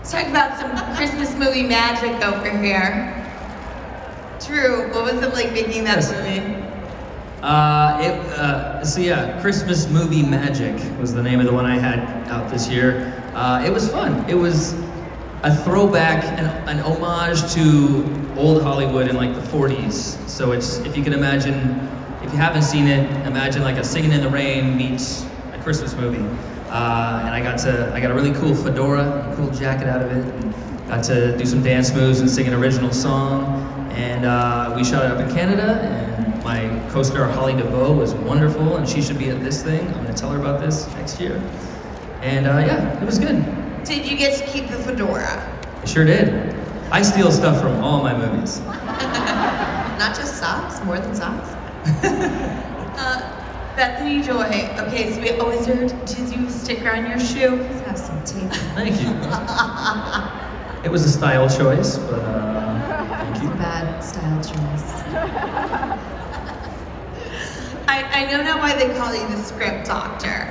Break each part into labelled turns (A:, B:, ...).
A: Let's talk about some Christmas movie magic over here. Drew, what was it like making that movie?
B: Christmas Movie Magic was the name of the one I had out this year. It was fun. It was a throwback, an homage to old Hollywood in like the 40s. So it's, if you can imagine, if you haven't seen it, imagine like a Singing in the Rain meets a Christmas movie. And I got a really cool fedora, a cool jacket out of it, and got to do some dance moves and sing an original song. And we shot it up in Canada, and my co-star Holly DeVoe was wonderful, and she should be at this thing. I'm gonna tell her about this next year. And yeah, it was good.
A: Did you get to keep the fedora?
B: I sure did. I steal stuff from all my movies.
C: Not just socks, more than socks.
A: Bethany Joy, okay, so we always heard, did you sticker on your shoe?
C: Let's have some tape.
B: Thank you. It was a style choice, but thank you.
C: It's a bad style choice.
A: I know now why they call you the script doctor.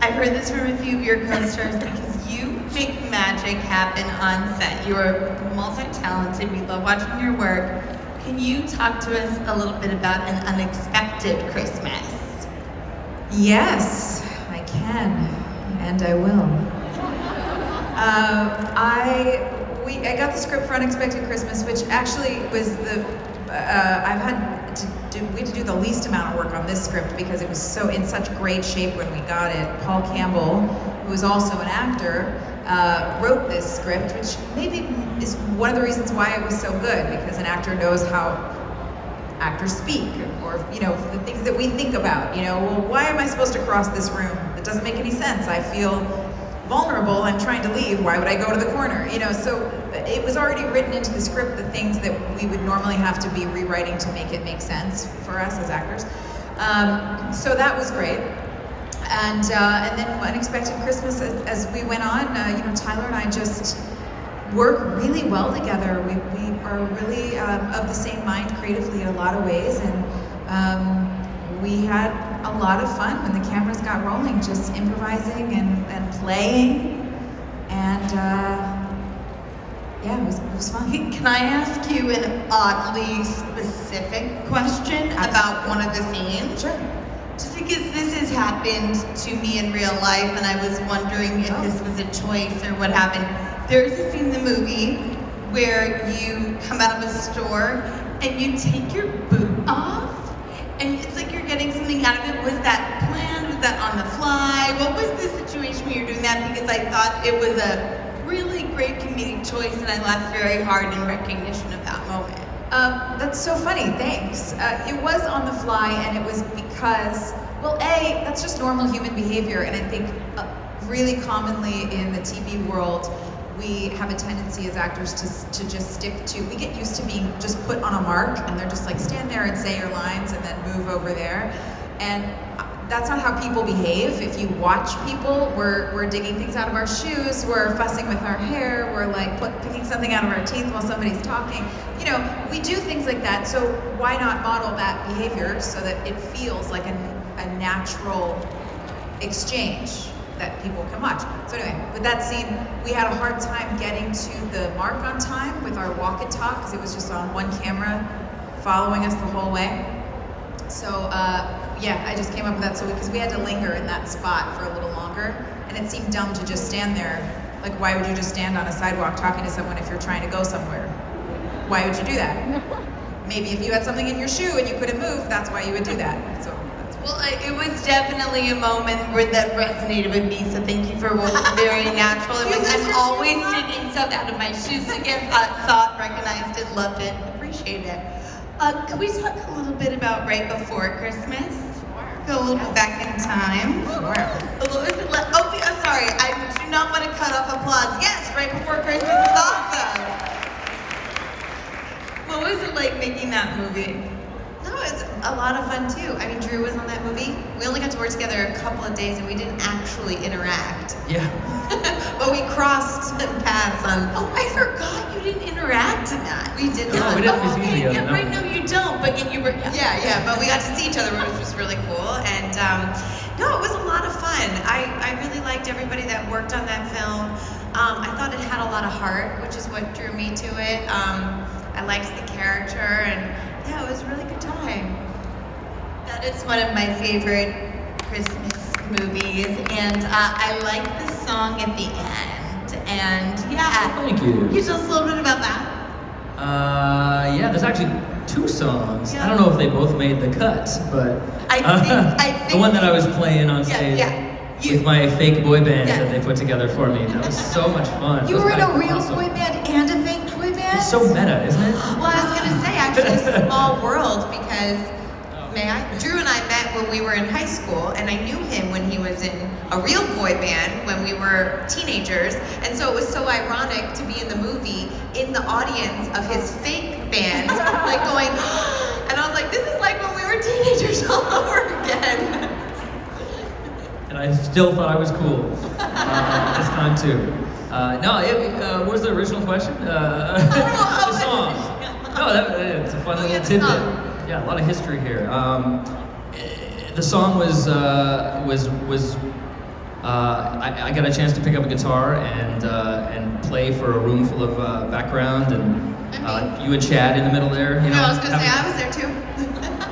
A: I've heard this from a few of your co-stars because you make magic happen on set. You are multi-talented, we love watching your work. Can you talk to us a little bit about an unexpected Christmas?
C: Yes, I can, and I will. I got the script for Unexpected Christmas, which actually was we had to do the least amount of work on this script because it was so in such great shape when we got it. Paul Campbell, who is also an actor, wrote this script, which maybe is one of the reasons why it was so good, because an actor knows how actors speak, or the things that we think about. Well, why am I supposed to cross this room? It doesn't make any sense. I feel vulnerable. I'm trying to leave. Why would I go to the corner? So it was already written into the script, the things that we would normally have to be rewriting to make it make sense for us as actors. So that was great. And then Unexpected Christmas, as we went on, Tyler and I just work really well together. We are really of the same mind creatively in a lot of ways, and we had a lot of fun when the cameras got rolling, just improvising and playing, and yeah, it was fun.
A: Can I ask you an oddly specific question about one of the scenes?
C: Sure.
A: Just because this has happened to me in real life, and I was wondering if this was a choice or what happened. There's a scene in the movie where you come out of a store and you take your boot off, and it's like you're getting something out of it. Was that planned? Was that on the fly? What was the situation when you're doing that? Because I thought it was a really great comedic choice, and I laughed very hard in recognition of that moment.
C: That's so funny, thanks. It was on the fly, and it was because, well, that's just normal human behavior, and I think really commonly in the TV world, we have a tendency as actors to just stick to, we get used to being just put on a mark, and they're just like, stand there and say your lines and then move over there. And that's not how people behave. If you watch people, we're digging things out of our shoes, we're fussing with our hair, we're like picking something out of our teeth while somebody's talking. We do things like that, so why not model that behavior so that it feels like a natural exchange that people can watch. So anyway, with that scene, we had a hard time getting to the mark on time with our walk and talk, because it was just on one camera following us the whole way. So yeah, I just came up with that, because we had to linger in that spot for a little longer, and it seemed dumb to just stand there. Like, why would you just stand on a sidewalk talking to someone if you're trying to go somewhere? Why would you do that? Maybe if you had something in your shoe and you couldn't move, that's why you would do that. So.
A: Well, it was definitely a moment where that resonated with me, so thank you for what was very natural. I'm always digging stuff out of my shoes, so yes, saw it, recognized it, loved it, appreciated it. Could we talk a little bit about right before Christmas? Go a little bit back in time. Sorry, I do not want to cut off applause. Yes, right before Christmas is awesome. What was it like making that movie?
C: No, it's a lot of fun too. I mean, Drew was on that movie. We only got to work together a couple of days, and we didn't actually interact.
B: Yeah.
C: But we crossed paths on.
A: Oh, I forgot you didn't interact in that.
C: We did
B: No,
C: not.
B: we didn't.
A: Oh, okay,
B: Yeah,
A: yeah,
B: no.
A: right. No, you don't. But you were.
C: Yeah. But we got to see each other, which was really cool. And no, it was a lot of fun. I really liked everybody that worked on that film. I thought it had a
D: lot of heart, which is what drew me to it. I liked the character, and yeah, it was a really good time.
A: That is one of my favorite Christmas movies, and I like the song at the end. And yeah,
B: Thank you.
A: Can you tell us a little bit about that?
B: Yeah, there's actually 2 songs.
A: Yeah.
B: I don't know if they both made the cut, but
A: I think
B: the one that I was playing on
A: Yeah,
B: stage
A: yeah.
B: with my fake boy band
A: Yeah.
B: that they put together for me. That was so much fun.
C: You
B: Those
C: were in
B: guys
C: a real
B: awesome.
C: boy band and a fake boy band?
B: It's so meta, isn't it?
D: Well, I was gonna say, actually, it's a small world because Drew and I met when we were in high school, and I knew him when he was in a real boy band when we were teenagers, and so it was so ironic to be in the movie in the audience of his fake band, like going, and I was like, this is like when we were teenagers all over again.
B: And I still thought I was cool this time too. What was the original question? The song. No, it's a fun little
A: yeah, the
B: tidbit.
A: song.
B: Yeah, a lot of history here. The song was I got a chance to pick up a guitar and play for a room full of background, and you and Chad in the middle there. You know,
D: I was gonna say, I was there too.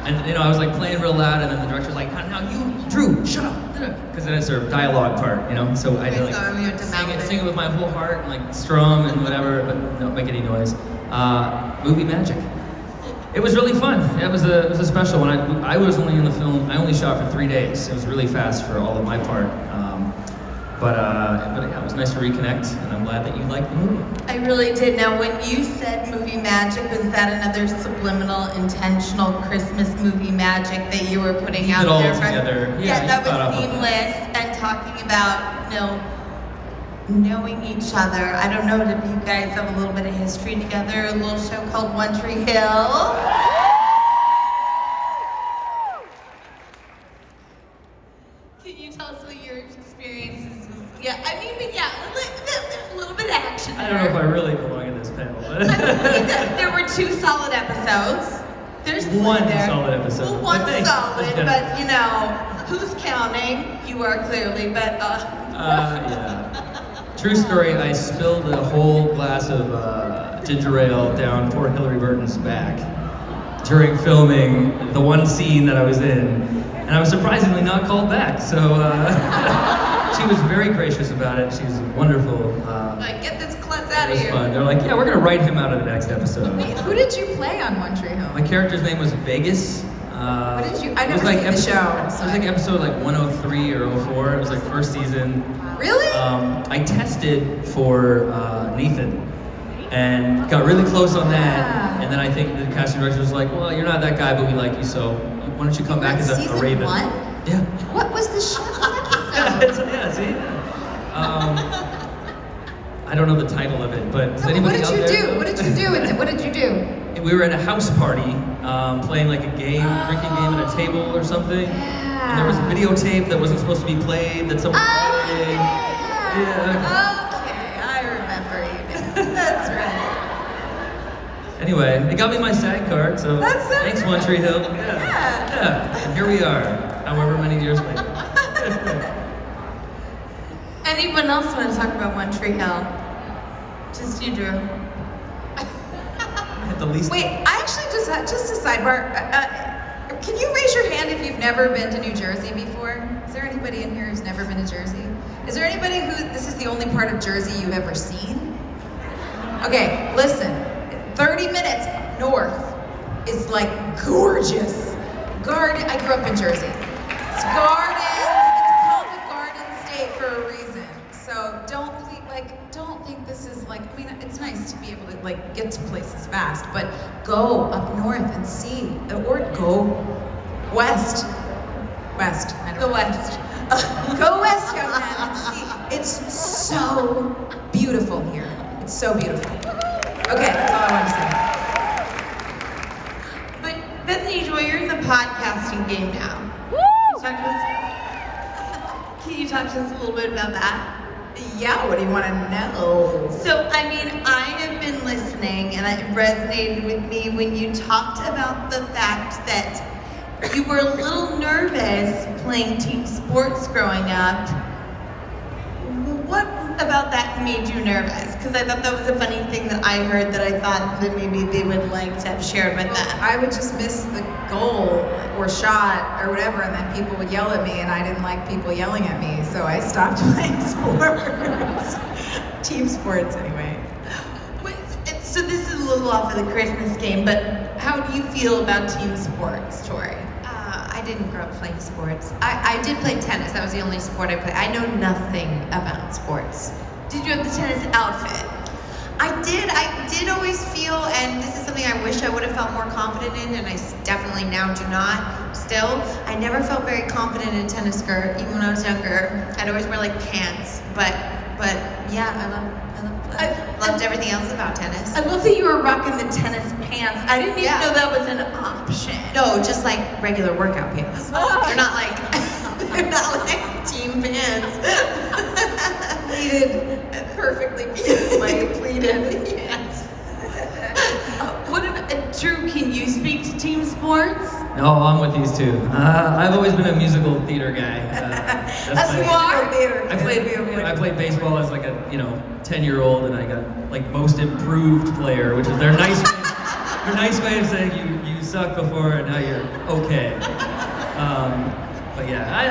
B: And I was like playing real loud, and then the director's like, "Now you, Drew, shut up," because then it's our dialogue part, you know. So I had to
D: Okay, so you had
B: like
D: to
B: sing
D: mouth
B: it,
D: it.
B: sing it with my whole heart, and like strum and whatever, but don't make any noise. Movie magic. It was really fun. It was a special one. I was only in the film. I only shot for 3 days. It was really fast for all of my part. But yeah, it was nice to reconnect, and I'm glad that you liked the movie.
A: I really did. Now, when you said movie magic, was that another subliminal, intentional Christmas movie magic that you were putting
B: Keep
A: out
B: it all
A: there? for us?
B: together. Yeah,
A: Yeah,
B: you
A: that
B: caught up
A: was
B: on
A: seamless and talking about, knowing each other. I don't know if you guys have a little bit of history together. A little show called One Tree Hill. Can you tell us what your experiences was? Yeah, I mean, but yeah, a little bit of action
B: I
A: there.
B: don't know if I really belong in this panel, but
A: There were 2 solid episodes. There's
B: One
A: there.
B: solid episode.
A: Well, one
B: But thanks.
A: solid,
B: That's good.
A: but who's counting? You are clearly, but
B: yeah. True story. I spilled a whole glass of ginger ale down poor Hillary Burton's back during filming the one scene that I was in, and I was surprisingly not called back. So she was very gracious about it. She was wonderful.
D: Like, get this klutz out
B: It
D: of
B: was
D: here.
B: fun. They're like, yeah, we're gonna write him out of the next episode.
C: Wait, who did you play on One Tree Hill?
B: My character's name was Vegas.
C: What did you? I
B: It
C: never
B: was like
C: seen the
B: episode,
C: show.
B: It was like episode like 103 or 04. It was like first season.
C: Really?
B: I tested for Nathan and got really close on that.
C: Yeah.
B: And then I think the casting director was like, well, you're not that guy, but we like you, so why don't you come back as a
C: Season
B: Raven?
C: 1?
B: Yeah.
C: What was the show? What episode?
B: Yeah, see? I don't know the title of it, but does
C: What
B: anybody
C: did
B: out
C: you
B: there
C: do?
B: know?
C: What did you do with it? What did you do?
B: We were at a house party, playing like a game, drinking game at a table or something. And there was a videotape that wasn't supposed to be played that someone played. Yeah.
C: Okay, I remember you did. That's right.
B: Anyway, it got me my SAG card, so
C: That's so
B: thanks,
C: great.
B: One Tree Hill.
C: Yeah.
B: And here we are, however many years later.
A: Anyone else want to talk about One Tree Hill? Just you, Drew.
B: At the least.
C: Wait, I actually just a sidebar. Can you raise your hand if you've never been to New Jersey before? Is there anybody in here who's never been to Jersey? Is there anybody who this is the only part of Jersey you've ever seen? Okay, listen. 30 minutes north is like gorgeous. I grew up in Jersey. It's gardens. It's called the Garden State for a reason. So don't think this is like. I mean, it's nice to be able to like get to places fast, but go up north and see, or go west. West. I don't
A: The
C: know.
A: West.
C: Go west, young man, and see. It's so beautiful here. It's so beautiful. Okay, that's all I want to say.
A: But Bethany Joy, you're in the podcasting game now. Can you talk to us a little bit about that?
C: Yeah, what do you want to know?
A: So, I mean, I have been listening, and it resonated with me when you talked about the fact that you were a little nervous playing team sports growing up. What? about that made you nervous? Because I thought that was a funny thing that I heard that I thought that maybe they would like to have shared with them.
C: I would just miss the goal or shot or whatever, and then people would yell at me, and I didn't like people yelling at me, so I stopped playing sports. Team sports, anyway.
A: Wait, so this is a little off of the Christmas game, but how do you feel about team sports, Tori?
D: I didn't grow up playing sports. I did play tennis. That was the only sport I played. I know nothing about sports.
A: Did you have the tennis outfit?
D: I did always feel, and this is something I wish I would have felt more confident in, and I definitely now do not. Still, I never felt very confident in a tennis skirt, even when I was younger. I'd always wear like pants, but yeah, I loved everything else about tennis.
A: I love that you were rocking the tennis pants. I didn't even know that was an option.
D: No, just like regular workout pants.
A: Oh.
D: They're not like team pants.
C: Pleated, perfectly pleated.
D: Yes.
A: What about, Drew, can you speak to team sports?
B: No, I'm with these two. I've always been a musical theater guy.
C: That's
A: you are?
B: I played baseball as like a 10-year-old, and I got like most improved player, which is their nice way of saying you sucked before and now you're okay. But yeah,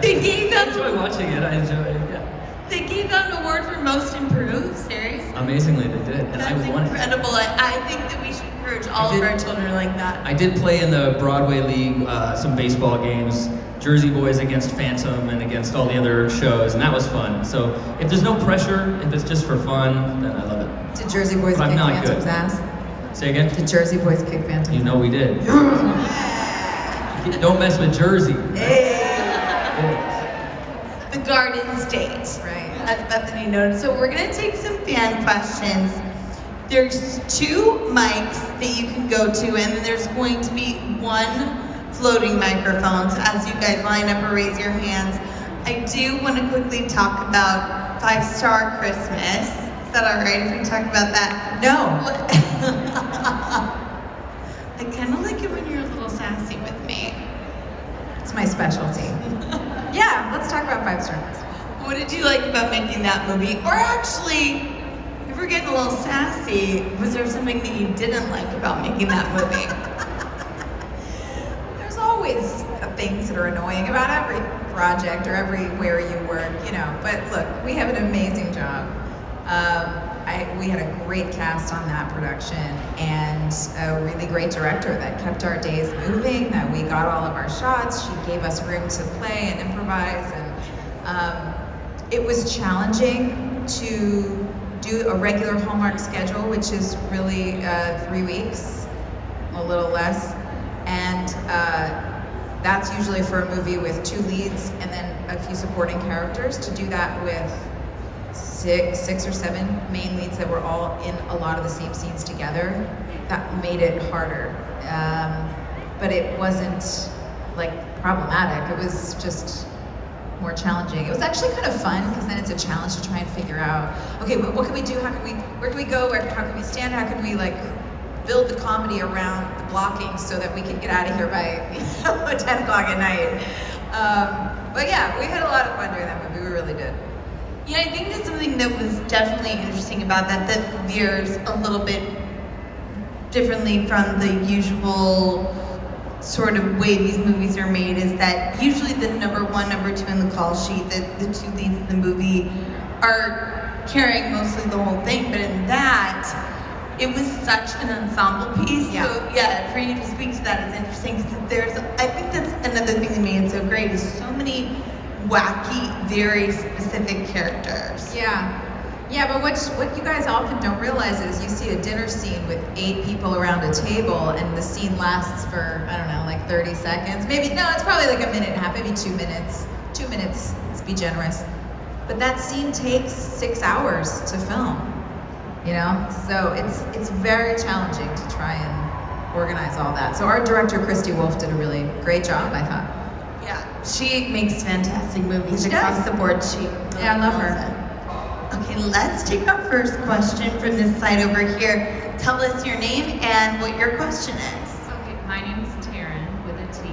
A: They gave
B: I
A: them.
B: enjoy watching it. I enjoy it. Yeah.
A: They gave them an award for most improved. Seriously.
B: Amazingly, they did, and
A: That's
B: I won it.
A: incredible. I think that we should encourage all of our children like that.
B: I did play in the Broadway League, some baseball games, Jersey Boys against Phantom and against all the other shows, and that was fun. So if there's no pressure, if it's just for fun, then I love it.
C: Did Jersey Boys
B: But I'm
C: kick
B: not
C: Phantom's
B: good.
C: ass?
B: Say again?
C: Did Jersey Boys kick Phantom's
B: You know we did. Don't mess with Jersey.
A: The Garden State.
C: Right.
A: As Bethany noted. So we're gonna take some fan questions. There's 2 mics that you can go to, and then there's going to be 1 floating microphone. So as you guys line up or raise your hands, I do want to quickly talk about 5-Star Christmas. Is that all right if we talk about that?
C: No.
A: I kind of like it when you're a little sassy with me.
C: It's my specialty. Yeah, let's talk about 5 Stars.
A: What did you like about making that movie? Or actually, if we're getting a little sassy, was there something that you didn't like about making that movie?
C: There's always things that are annoying about every project or everywhere you work, But look, we have an amazing job. We had a great cast on that production and a really great director that kept our days moving, that we got all of our shots. She gave us room to play and improvise, and it was challenging to do a regular Hallmark schedule, which is really 3 weeks, a little less, and that's usually for a movie with 2 leads and then a few supporting characters. To do that with 6 or 7 main leads that were all in a lot of the same scenes together, that made it harder. But it wasn't like problematic. It was just more challenging. It was actually kind of fun because then it's a challenge to try and figure out, okay, what can we do? Where can we go? How can we stand? How can we build the comedy around the blocking so that we can get out of here by 10 o'clock at night? But yeah, we had a lot of fun doing that movie. We really did.
A: Yeah, I think that's something that was definitely interesting about that veers a little bit differently from the usual sort of way these movies are made, is that usually the number 1, number 2 in the call sheet, the 2 leads in the movie are carrying mostly the whole thing, but in that, it was such an ensemble piece.
C: Yeah.
A: So yeah, for you to speak to that is interesting because I think that's another thing that made it so great is so many wacky, very specific characters.
C: Yeah, but what you guys often don't realize is you see a dinner scene with 8 people around a table and the scene lasts for, I don't know, like 30 seconds. It's probably like a minute and a half, maybe 2 minutes. 2 minutes, let's be generous. But that scene takes 6 hours to film, So it's very challenging to try and organize all that. So our director, Christy Wolf, did a really great job, I thought.
A: Yeah, she makes fantastic movies
C: She
A: across
C: does.
A: the board.
C: Yeah, I love her.
A: Okay, let's take our first question from this side over here. Tell us your name and what your question is.
E: Okay, my name is Taryn with a T.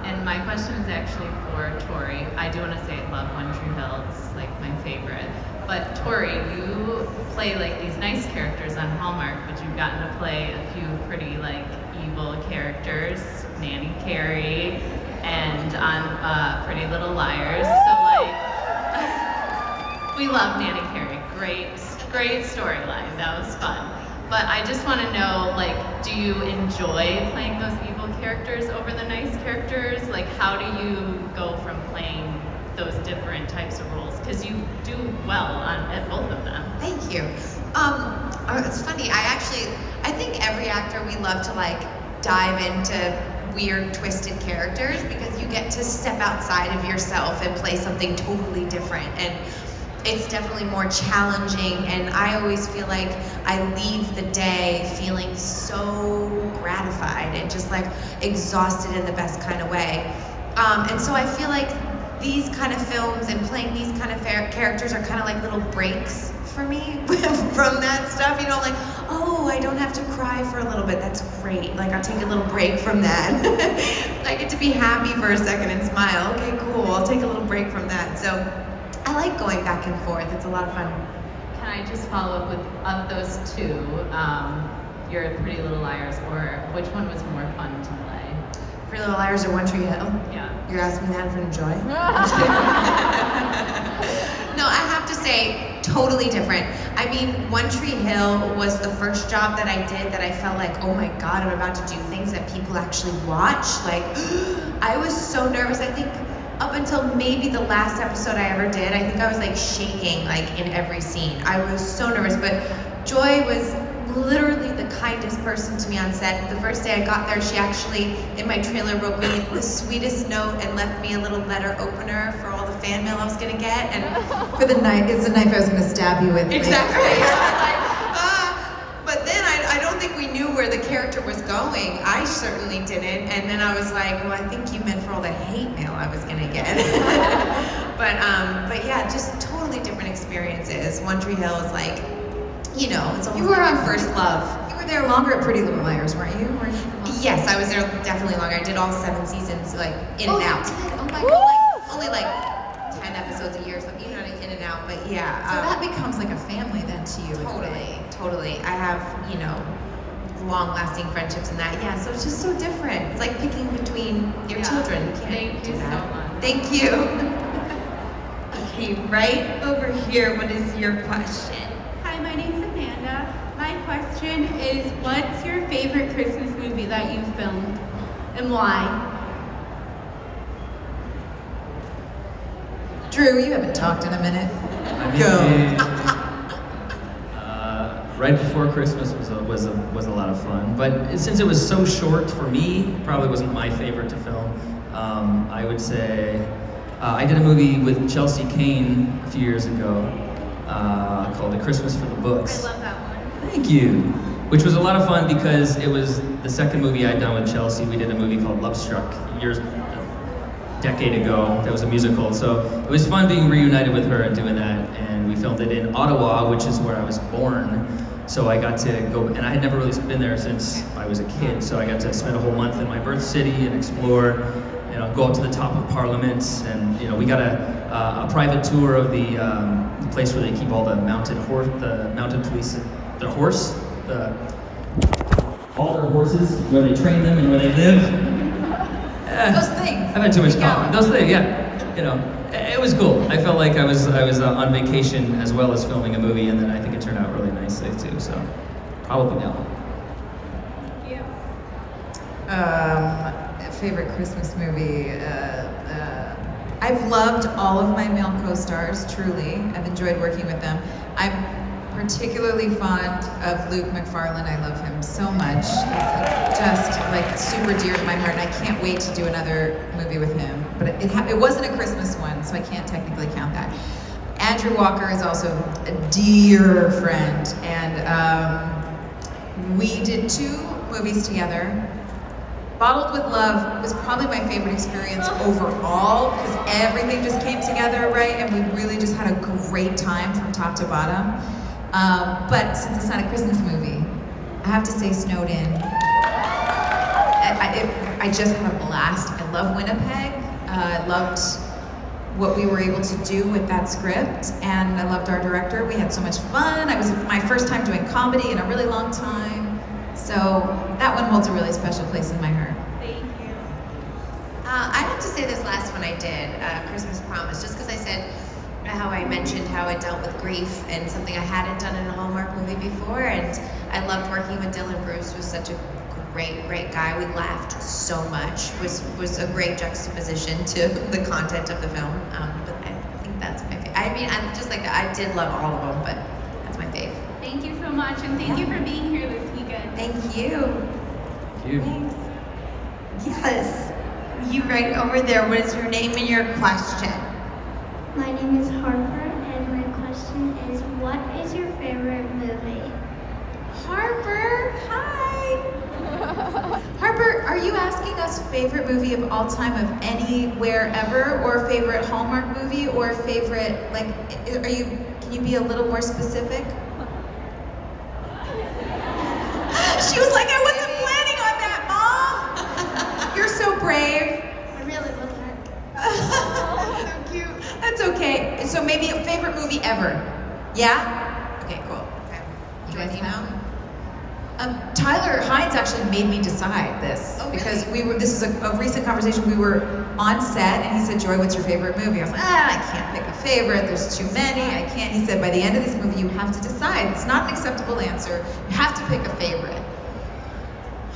E: And my question is actually for Tori. I do want to say I love One Tree Hill. It's like my favorite. But Tori, you play like these nice characters on Hallmark, but you've gotten to play a few pretty like evil characters, Nanny Carey, and on Pretty Little Liars. So like, we love Nanny Carey. Great storyline. That was fun. But I just want to know, like, do you enjoy playing those evil characters over the nice characters? Like, how do you go from playing those different types of roles? Because you do well at both of them.
D: Thank you. It's funny. I think every actor, we love to like dive into weird, twisted characters because you get to step outside of yourself and play something totally different. And it's definitely more challenging, and I always feel like I leave the day feeling so gratified and just like exhausted in the best kind of way. And so I feel like these kind of films and playing these kind of characters are kind of like little breaks for me from that stuff, you know, like, oh, I don't have to cry for a little bit, that's great. Like, I'll take a little break from that. I get to be happy for a second and smile. Okay, cool, I'll take a little break from that. So I like going back and forth. It's a lot of fun.
E: Can I just follow up with, of those two, your Pretty Little Liars, or which one was more fun to play?
D: Pretty Little Liars or One Tree Hill?
E: Yeah.
D: You're asking me that in front of Joy? No, I have to say, totally different. I mean, One Tree Hill was the first job that I did that I felt like, oh my God, I'm about to do things that people actually watch. Like, I was so nervous. I think up until maybe the last episode I ever did, I think I was like shaking like in every scene. I was so nervous, but Joy was literally the kindest person to me on set. The first day I got there, she actually, in my trailer, wrote me the sweetest note and left me a little letter opener for all the fan mail I was gonna get. And
C: For the knife, it's a knife I was gonna stab you with.
D: exactly. But then I don't think we knew where the character was going. I certainly didn't. And then I was like, well, I think you meant for all the hate mail I was gonna get. but yeah, just totally different experiences. One Tree Hill is like, you know, it's almost like our first love.
C: You were there longer at Pretty Little Liars, weren't you?
D: Yes, I was there definitely longer. I did all 7 seasons, like in and out.
C: Oh my
D: Like,
C: God.
D: only like 10 episodes a year, so you know, in and out. But yeah.
C: So that becomes like a family then to you.
D: Totally. I have, you know, long-lasting friendships in that. Yeah, so it's just so different. It's like picking between your children. You can't
E: Thank
D: do
E: you
D: that.
E: so much.
D: Thank you.
A: Okay, right over here, what is your question?
F: Hi, my name's Amanda. My question is, what's your favorite Christmas movie that you've filmed, and why?
C: Drew, you haven't talked in a minute.
B: Right Before Christmas was a lot of fun, but since it was so short for me, probably wasn't my favorite to film. I would say I did a movie with Chelsea Kane a few years ago called A Christmas for the Books.
F: I love that one.
B: Thank you. Which was a lot of fun because it was the second movie I'd done with Chelsea. We did a movie called Love Struck decade ago. That was a musical. So it was fun being reunited with her and doing that. And we filmed it in Ottawa, which is where I was born. So I got to go, and I had never really been there since I was a kid. So I got to spend a whole month in my birth city and explore, you know, go up to the top of Parliament. And, you know, we got a private tour of the place where they keep all the mounted police, their horse, all their horses, where they train them and where they live.
C: Those things.
B: I've had too much coffee. Those things, yeah. You know, it was cool. I felt like I was on vacation as well as filming a movie, and then I think it turned out really nicely too. So probably that one.
C: Favorite Christmas movie. I've loved all of my male co-stars, truly. I've enjoyed working with them. I'm particularly fond of Luke McFarlane. I love him so much. He's just like super dear to my heart, and I can't wait to do another movie with him. But it wasn't a Christmas one, so I can't technically count that. Andrew Walker is also a dear friend, and we did 2 movies together. Bottled with Love was probably my favorite experience overall because everything just came together, right? And we really just had a great time from top to bottom. But since it's not a Christmas movie, I have to say Snowed In. I just had a blast. I love Winnipeg. I loved what we were able to do with that script, and I loved our director. We had so much fun. It was my first time doing comedy in a really long time. So that one holds a really special place in my heart.
F: Thank you.
D: I have to say this last one I did, Christmas Promise, just because I said how I mentioned how I dealt with grief and something I hadn't done in a Hallmark movie before, and I loved working with Dylan. Bruce was such a great guy. We laughed so much. Was a great juxtaposition to the content of the film. But I think that's my favorite. I mean, I'm just like I did love all of them, but that's my fave.
F: Thank you so much, and thank you for being here this weekend.
D: Thank you.
B: Thank you.
A: Thanks. Yes. You right over there. What is your name and your question?
G: My name is Harper, and my question is, what is your favorite movie?
C: Harper, hi. Harper, are you asking us favorite movie of all time of anywhere ever, or favorite Hallmark movie, or favorite, like, can you be a little more specific? She was like, I wasn't planning on that, Mom. You're so brave.
G: I really wasn't.
C: So cute. That's okay. So maybe a favorite movie ever. Yeah? Okay, cool.
D: Okay.
C: You
D: Do
C: guys
D: I need
C: know?
D: now?
C: Tyler Hines actually made me decide this because this is a recent conversation. We were on set and he said, Joy, what's your favorite movie? I was like, I can't pick a favorite. There's too many. I can't. He said, by the end of this movie, you have to decide. It's not an acceptable answer. You have to pick a favorite.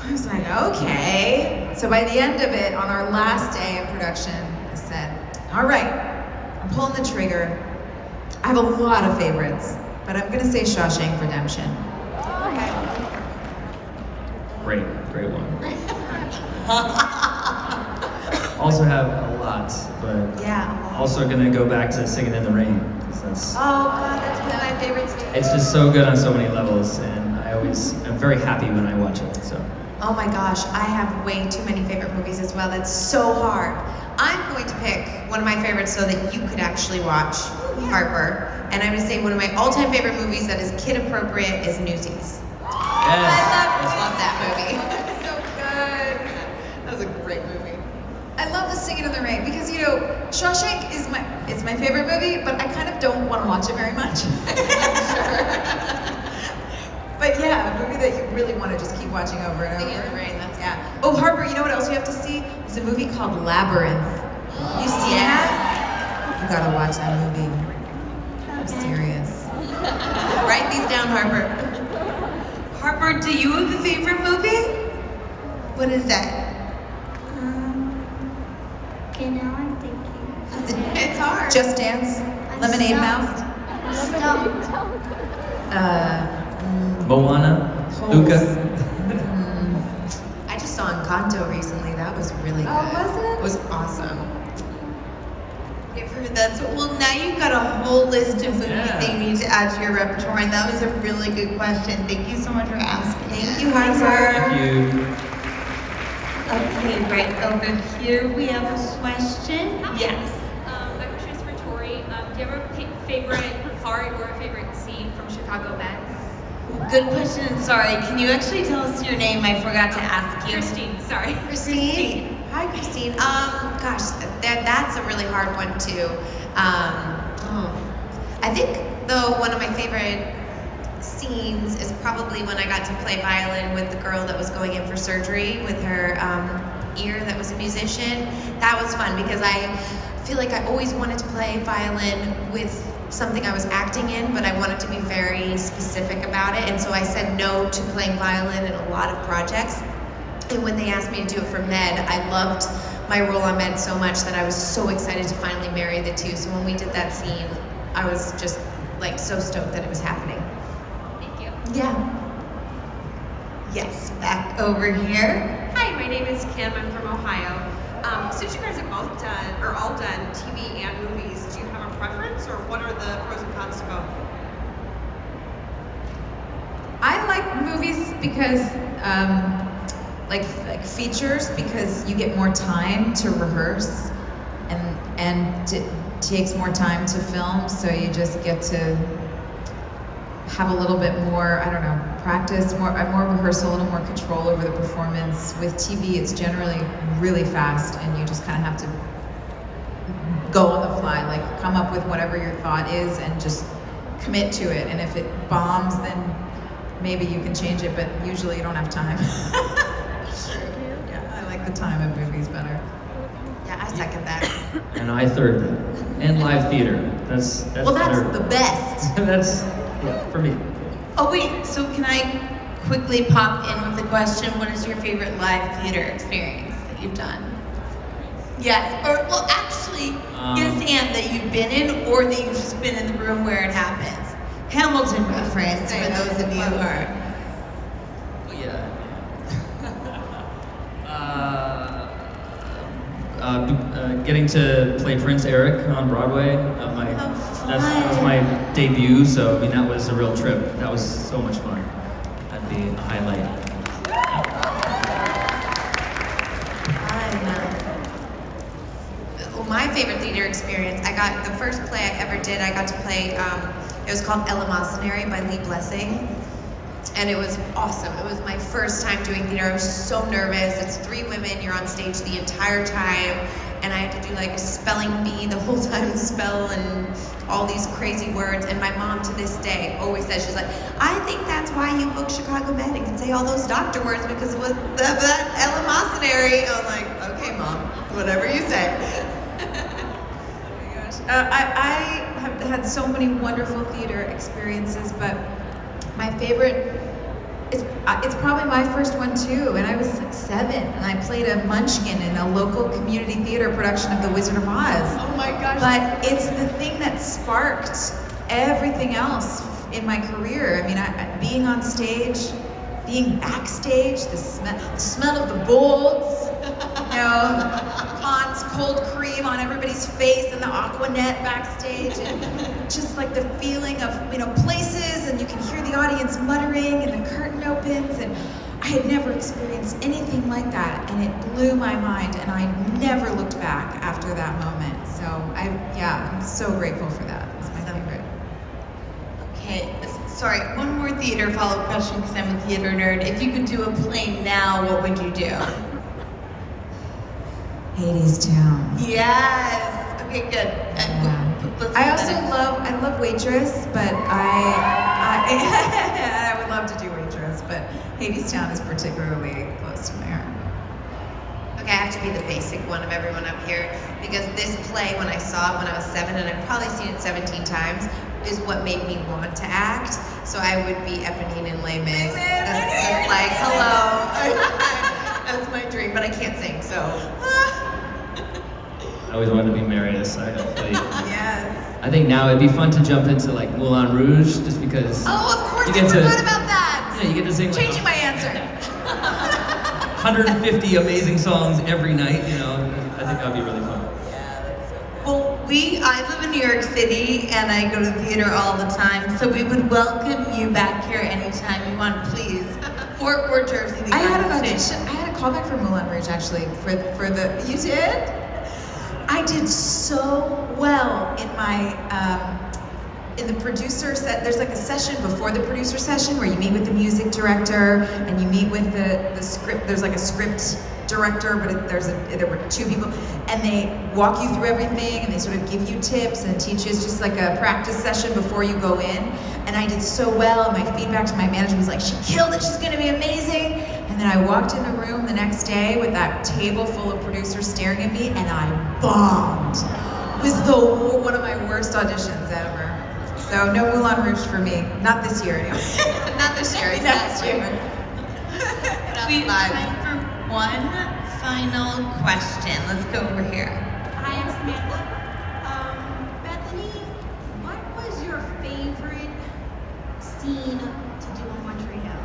C: I was like, okay. So by the end of it, on our last day of production, I said, all right, I'm pulling the trigger. I have a lot of favorites, but I'm gonna say Shawshank Redemption.
B: Great one. Also have a lot, but
D: Yeah.
B: also gonna go back to Singing in the Rain. 'Cause that's,
D: Oh God, that's one of my favorites too.
B: it's just so good on so many levels, and I'm very happy when I watch it. So
D: Oh my gosh, I have way too many favorite movies as well. That's so hard. I'm going to pick one of my favorites so that you could actually watch, Harper. And I'm going to say one of my all-time favorite movies that is kid appropriate is Newsies. I love that movie.
C: So good.
D: That was a great movie.
C: I love the Singing in the Rain because, you know, Shawshank is my favorite movie, but I kind of don't want to watch it very much. But yeah, a movie that you really want to just keep watching over and over.
D: Singing in the Rain, that's
C: Oh, Harper, you know what else you have to see? There's a movie called Labyrinth. You seen that? You gotta watch that movie. I'm serious.
D: Write these down, Harper.
A: Harper, do you have a favorite movie? What is that?
G: Okay, now I'm thinking.
D: It's hard.
C: Just Dance,
G: I'm
C: Lemonade
G: stumped.
C: Mouth,
G: I'm stumped.
B: Moana,
C: Holes.
B: Luca.
D: I just saw Encanto recently. That was really good.
C: Oh, was it?
D: It was awesome.
A: I've heard that. So, well, now you've got a whole list of movies that you need to add to your repertoire, and that was a really good question. Thank you so much for asking.
D: Thank you, Harper.
B: Thank you.
A: Okay, right over here we have a question. Yes.
H: My question is for Tori. Do you have a favorite part or a favorite scene from Chicago Med?
A: Good question. Sorry, can you actually tell us your name? I forgot to ask you.
H: Christine, sorry.
D: Christine. Hi, Christine. Gosh, that's a really hard one too. I think though one of my favorite scenes is probably when I got to play violin with the girl that was going in for surgery with her ear that was a musician. That was fun because I feel like I always wanted to play violin with something I was acting in, but I wanted to be very specific about it, and so I said no to playing violin in a lot of projects. And when they asked me to do it for Med, I loved my role on Med so much that I was so excited to finally marry the two. So when we did that scene, I was just like so stoked that it was happening.
H: Thank you.
C: Yeah.
A: Yes, back over here.
I: Hi, my name is Kim. I'm from Ohio. Since you guys have all done TV and movies, do you have a preference, or what are the pros and cons to both?
C: I like movies because, like features, because you get more time to rehearse, and it takes more time to film, so you just get to have a little bit more, I don't know, practice, more rehearsal, a little more control over the performance. With TV, it's generally really fast, and you just kind of have to go on the fly, like come up with whatever your thought is and just commit to it. And if it bombs, then maybe you can change it, but usually you don't have time. Yeah, I like the time of movies better.
D: Yeah, I second that.
B: And I third that. And live theater. That's
C: Well, that's
B: better.
C: the best.
B: That's, yeah, for me.
A: Oh wait, so can I quickly pop in with the question, what is your favorite live theater experience that you've done? Yes, or well actually, yes, and that you've been in or that you've just been in the room where it happens. Hamilton reference for those of you who are.
B: Yeah. Getting to play Prince Eric on Broadway. That was my debut, so I mean that was a real trip. That was so much fun. That'd be a highlight.
D: Well, my favorite theater experience, the first play I ever did, I got to play, it was called Eleemosynary by Lee Blessing. And it was awesome. It was my first time doing theater. I was so nervous. It's 3 women, you're on stage the entire time. And I had to do like a spelling bee the whole time, spell and all these crazy words. And my mom to this day always says, she's like, I think that's why you booked Chicago Med and can say all those doctor words because it was that Eleemosynary. I'm like, okay, Mom, whatever you say.
C: I have had so many wonderful theater experiences, but my favorite, it's probably my first one too, and I was like 7, and I played a munchkin in a local community theater production of The Wizard of Oz.
D: Oh my gosh.
C: But it's the thing that sparked everything else in my career. I mean, being on stage, being backstage, the smell of the bolts, you know, Hans cold cream on everybody's face and the Aquanet backstage, and just like the feeling of, you know, places, and you can hear the audience muttering and the curtain opens, and I had never experienced anything like that, and it blew my mind, and I never looked back after that moment. So I'm so grateful for that. It's my favorite.
A: Okay, sorry, one more theater follow-up question because I'm a theater nerd. If you could do a play now, what would you do?
C: Hadestown.
A: Yes. Okay, good.
C: I also love Waitress, but I would love to do Waitress, but Hadestown is particularly close to my heart.
D: Okay, I have to be the basic one of everyone up here because this play, when I saw it when I was 7, and I've probably seen it 17 times, is what made me want to act. So I would be Eponine in Les Mis. That's like, hello. That's my dream, but I can't sing, so.
B: I always wanted to be Marius.
C: Yes.
B: I think now it'd be fun to jump into like Moulin Rouge, just because.
C: Oh, of course,
B: you
C: I
B: get
C: forgot about that.
B: Yeah, you get to sing like
C: Changing my answer.
B: 150 amazing songs every night. You know, I think that'd be really fun.
A: Well, I live in New York City and I go to the theater all the time, so we would welcome you back here anytime you want, please. Or Jersey.
C: I had an audition. I had a callback for Moulin Rouge actually for the. You did? I did so well in my in the producer set. There's like a session before the producer session where you meet with the music director and you meet with the script. There's like a script director, but there were 2 people, and they walk you through everything, and they sort of give you tips and teach you. It's just like a practice session before you go in. And I did so well, and my feedback to my manager was like, she killed it, she's gonna be amazing. And then I walked in the room the next day with that table full of producers staring at me, and I bombed. It was one of my worst auditions ever. So no Moulin Rouge for me, not this year anyway.
D: Not this year,
C: Next year.
A: We have time for one final question. Let's go over here.
J: Hi, I'm Samantha. Bethany, what was your favorite scene to do in Montreal?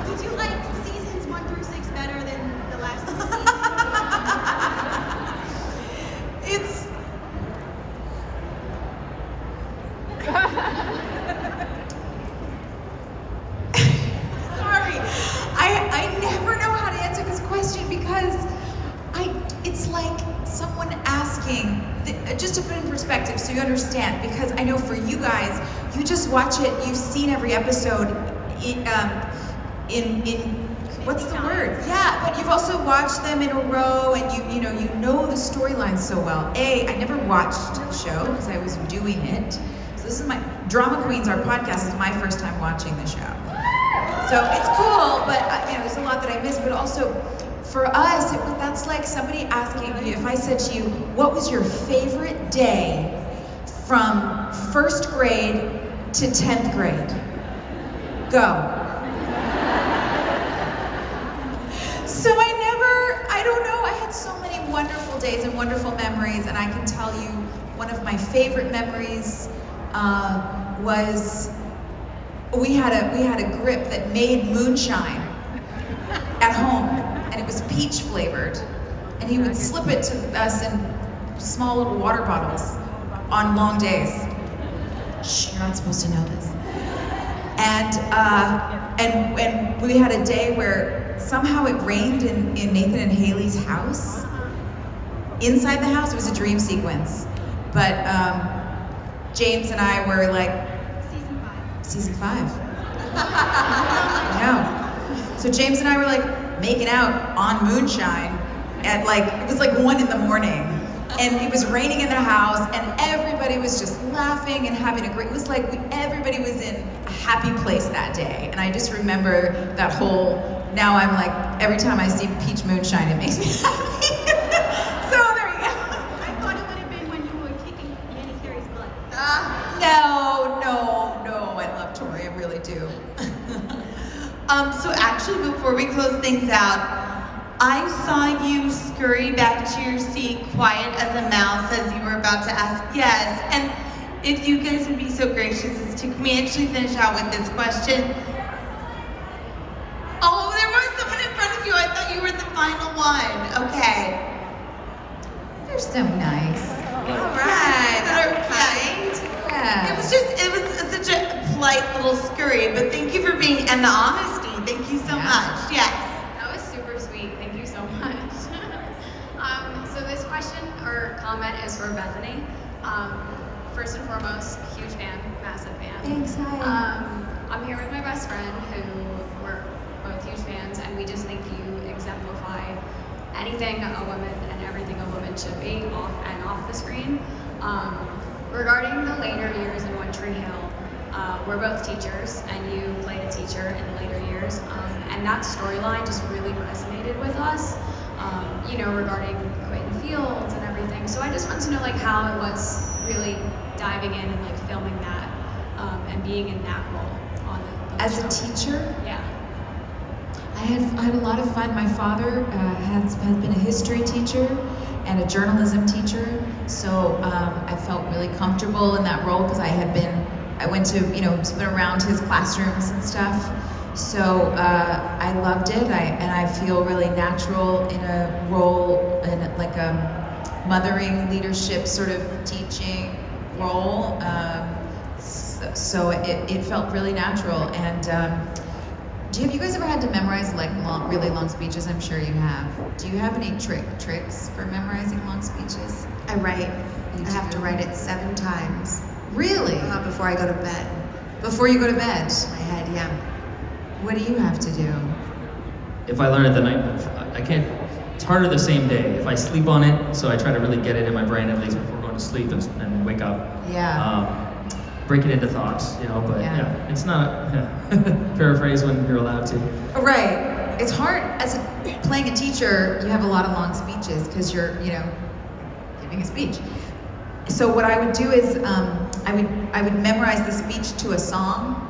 J: Did you like seasons 1 through 6 better than the last 2 seasons?
C: It's sorry. I never know how to answer this question because it's like someone asking just to put in perspective so you understand, because I know for you guys, you just watch it, you've seen every episode in what's the word? Yeah, but you've also watched them in a row, and you know the storylines so well. I never watched the show because I was doing it. So this is my Drama Queens, our podcast, is my first time watching the show. So it's cool, but there's a lot that I missed. But also, for us, that's like somebody asking you, if I said to you, what was your favorite day from first grade to 10th grade? Go. So I don't know, I had so many wonderful days and wonderful memories, and I can tell you one of my favorite memories was we had a grip that made moonshine at home, and it was peach flavored, and he would slip it to us in small little water bottles on long days. Shh, you're not supposed to know this. And we had a day where somehow it rained in Nathan and Haley's house. Inside the house, it was a dream sequence. But James and I were like, Season 5. I know. So James and I were like making out on moonshine at it was like 1 a.m. And it was raining in the house, and everybody was just laughing and having a great, it was like everybody was in a happy place that day. And I just remember that whole, now I'm like, every time I see peach moonshine, it makes me happy. So there you go.
J: I thought it would have been when you were kicking Manny Carey's butt.
C: No, I love Tori, I really do.
A: So actually, before we close things out, I saw you scurry back to your seat, quiet as a mouse, as you were about to ask yes. And if you guys would be so gracious as to, can we actually finish out with this question? Oh, there was someone in front of you. I thought you were the final one. Okay.
C: They're so nice.
A: All right. That are kind.
C: Yeah.
A: It was such a polite little scurry, but thank you for being, and the honesty. Thank you so much. Yes.
K: That was super sweet. Thank you so much. So this question or comment is for Bethany. First and foremost, huge fan, massive fan.
C: Thanks, hi.
K: I'm here with my best friend who we're both huge fans, and we just think you exemplify anything a woman and everything a woman should be off and off the screen. Regarding the later years in One Tree Hill, we're both teachers, and you played a teacher in the later years, and that storyline just really resonated with us, regarding Quentin Fields and everything. So I just wanted to know how it was really diving in and filming that, and being in that role on the
C: As
K: show.
C: a teacher?
K: Yeah.
C: I had a lot of fun. My father has been a history teacher and a journalism teacher, so I felt really comfortable in that role because I went to, been around his classrooms and stuff. So I loved it, and I feel really natural in a role, in a mothering, leadership sort of teaching role. So it felt really natural. And have you guys ever had to memorize really long speeches? I'm sure you have. Do you have any tricks for memorizing long speeches?
D: I write. I have to write it 7 times.
C: Really?
D: Before I go to bed.
C: Before you go to bed?
D: My head, yeah.
C: What do you have to do?
B: If I learn it the night, I can't, it's harder the same day. If I sleep on it, so I try to really get it in my brain at least before going to sleep and wake up.
C: Yeah.
B: Break it into thoughts, but yeah, it's not, paraphrase when you're allowed to.
C: Right. It's hard, playing a teacher, you have a lot of long speeches because you're, giving a speech. So what I would do is, I would memorize the speech to a song.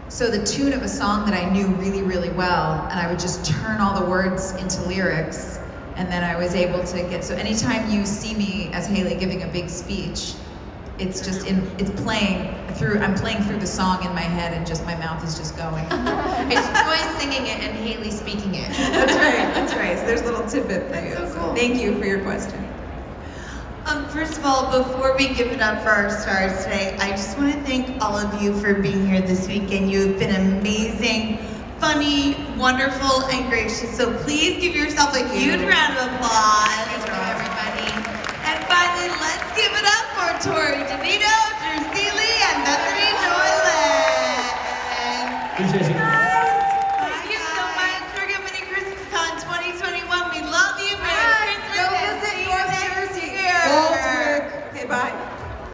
C: So the tune of a song that I knew really, really well, and I would just turn all the words into lyrics, and then I was able to get, so anytime you see me as Haley giving a big speech, it's just I'm playing through the song in my head, and just my mouth is just going.
D: It's Joy singing it and Haley speaking it.
C: That's right. So there's a little tidbit for you.
A: That's so cool.
C: Thank you for your question.
A: First of all, before we give it up for our stars today, I just want to thank all of you for being here this weekend. You've been amazing, funny, wonderful, and gracious. So please give yourself a huge round of applause.
D: Thanks for everybody.
A: And finally, let's
L: bye.